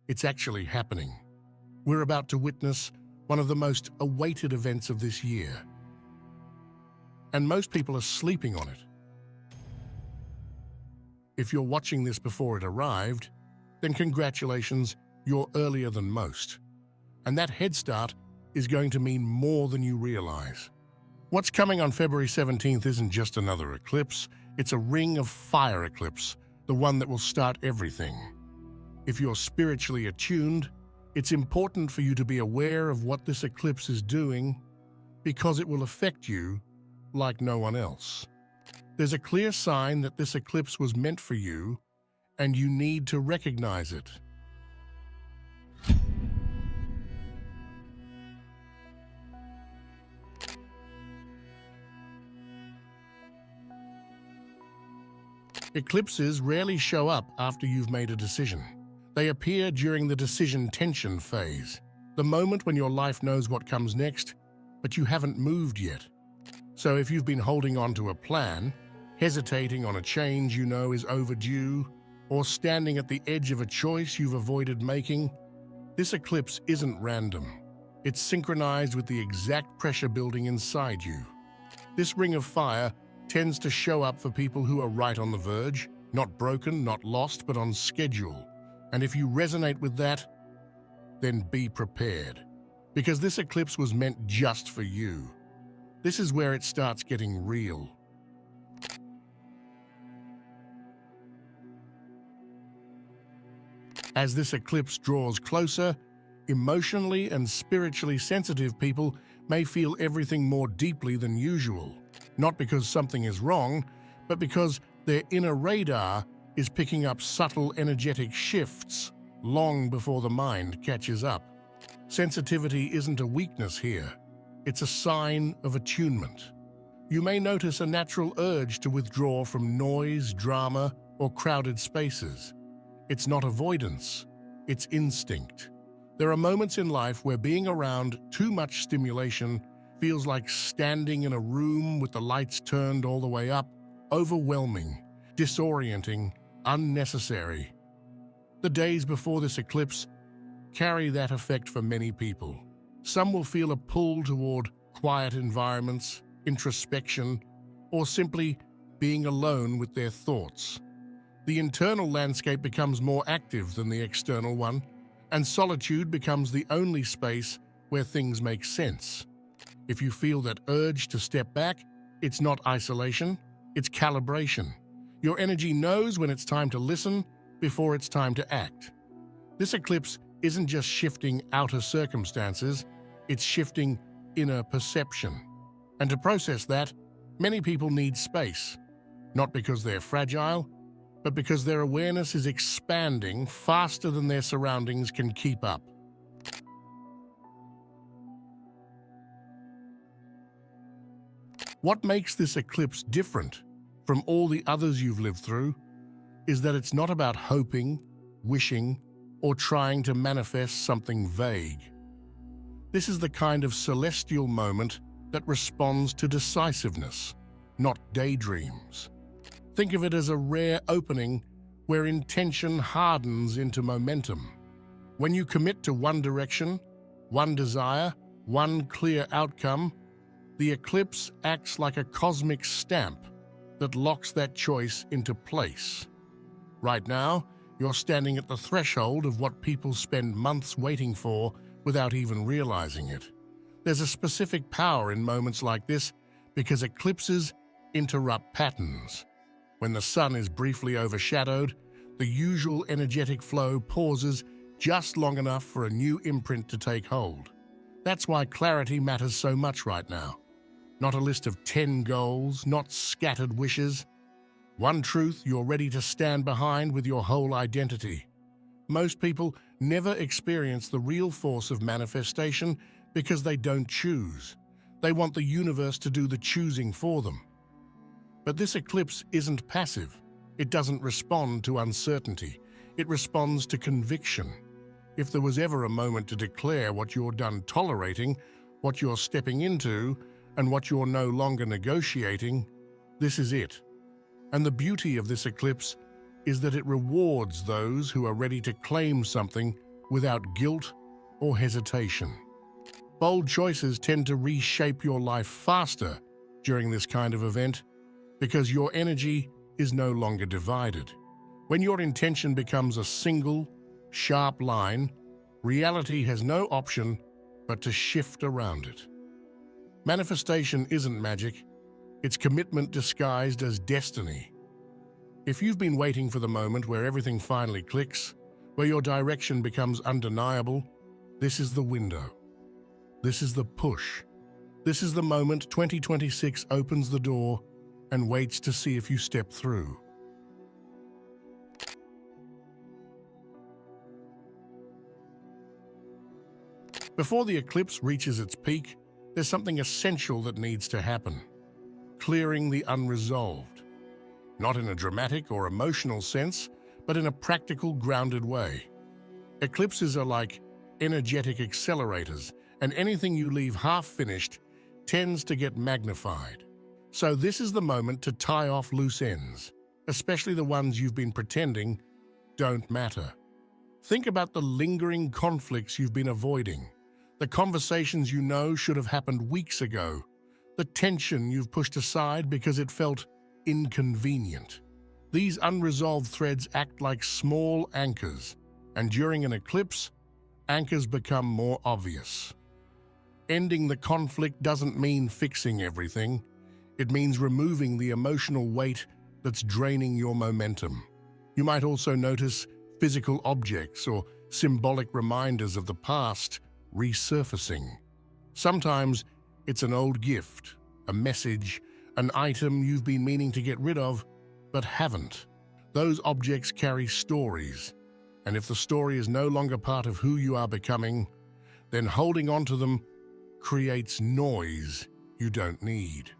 It's actually happening. We're about to witness one of the most awaited events of this year. And most people are sleeping on it. If you're watching this before it arrived, then congratulations, you're earlier than most. And that head start is going to mean more than you realize. What's coming on February 17th isn't just another eclipse, it's a ring of fire eclipse, the one that will start everything. If you're spiritually attuned, it's important for you to be aware of what this eclipse is doing because it will affect you like no one else. There's a clear sign that this eclipse was meant for you, and you need to recognize it. Eclipses rarely show up after you've made a decision. They appear during the decision tension phase, the moment when your life knows what comes next, but you haven't moved yet. So if you've been holding on to a plan, hesitating on a change you know is overdue, or standing at the edge of a choice you've avoided making, this eclipse isn't random. It's synchronized with the exact pressure building inside you. This ring of fire tends to show up for people who are right on the verge, not broken, not lost, but on schedule. And if you resonate with that, then be prepared, because this eclipse was meant just for you. This is where it starts getting real. As this eclipse draws closer, emotionally and spiritually sensitive people may feel everything more deeply than usual. Not because something is wrong, but because their inner radar is picking up subtle energetic shifts long before the mind catches up. Sensitivity isn't a weakness here. It's a sign of attunement. You may notice a natural urge to withdraw from noise, drama, or crowded spaces. It's not avoidance, it's instinct. There are moments in life where being around too much stimulation feels like standing in a room with the lights turned all the way up, overwhelming, disorienting, unnecessary. The days before this eclipse carry that effect for many people. Some will feel a pull toward quiet environments, introspection, or simply being alone with their thoughts. The internal landscape becomes more active than the external one, and solitude becomes the only space where things make sense. If you feel that urge to step back, it's not isolation, it's calibration. Your energy knows when it's time to listen before it's time to act. This eclipse isn't just shifting outer circumstances, it's shifting inner perception. And to process that, many people need space, not because they're fragile, but because their awareness is expanding faster than their surroundings can keep up. What makes this eclipse different from all the others you've lived through is that it's not about hoping, wishing, or trying to manifest something vague. This is the kind of celestial moment that responds to decisiveness, not daydreams. Think of it as a rare opening where intention hardens into momentum. When you commit to one direction, one desire, one clear outcome, the eclipse acts like a cosmic stamp that locks that choice into place. Right now, you're standing at the threshold of what people spend months waiting for without even realizing it. There's a specific power in moments like this because eclipses interrupt patterns. When the sun is briefly overshadowed, the usual energetic flow pauses just long enough for a new imprint to take hold. That's why clarity matters so much right now. Not a list of 10 goals, not scattered wishes. One truth you're ready to stand behind with your whole identity. Most people never experience the real force of manifestation because they don't choose. They want the universe to do the choosing for them. But this eclipse isn't passive. It doesn't respond to uncertainty. It responds to conviction. If there was ever a moment to declare what you're done tolerating, what you're stepping into, and what you're no longer negotiating, this is it. And the beauty of this eclipse is that it rewards those who are ready to claim something without guilt or hesitation. Bold choices tend to reshape your life faster during this kind of event because your energy is no longer divided. When your intention becomes a single, sharp line, reality has no option but to shift around it. Manifestation isn't magic, it's commitment disguised as destiny. If you've been waiting for the moment where everything finally clicks, where your direction becomes undeniable, this is the window. This is the push. This is the moment 2026 opens the door and waits to see if you step through. Before the eclipse reaches its peak, there's something essential that needs to happen: clearing the unresolved. Not in a dramatic or emotional sense, but in a practical, grounded way. Eclipses are like energetic accelerators, and anything you leave half-finished tends to get magnified. So this is the moment to tie off loose ends, especially the ones you've been pretending don't matter. Think about the lingering conflicts you've been avoiding, the conversations you know should have happened weeks ago, the tension you've pushed aside because it felt inconvenient. These unresolved threads act like small anchors, and during an eclipse, anchors become more obvious. Ending the conflict doesn't mean fixing everything. It means removing the emotional weight that's draining your momentum. You might also notice physical objects or symbolic reminders of the past resurfacing. Sometimes it's an old gift, a message, an item you've been meaning to get rid of, but haven't. Those objects carry stories, and if the story is no longer part of who you are becoming, then holding on to them creates noise you don't need.